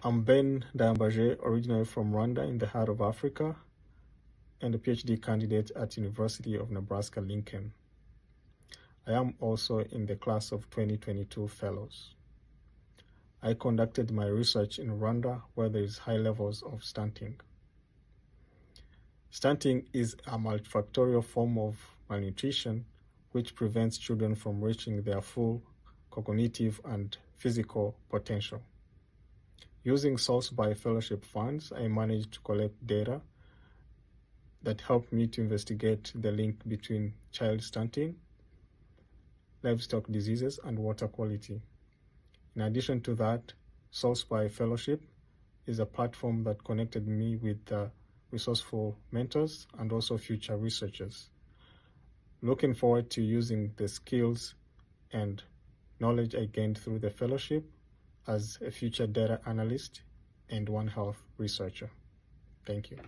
I'm Ben Ndayambaje, originally from Rwanda in the heart of Africa, and a PhD candidate at University of Nebraska-Lincoln. I am also in the class of 2022 fellows. I conducted my research in Rwanda, where there is high levels of stunting. Stunting is a multifactorial form of malnutrition which prevents children from reaching their full cognitive and physical potential. Using Source by Fellowship funds, I managed to collect data that helped me to investigate the link between child stunting, livestock diseases, and water quality. In addition to that, Source by Fellowship is a platform that connected me with resourceful mentors and also future researchers. Looking forward to using the skills and knowledge I gained through the fellowship as a future data analyst and One Health researcher. Thank you.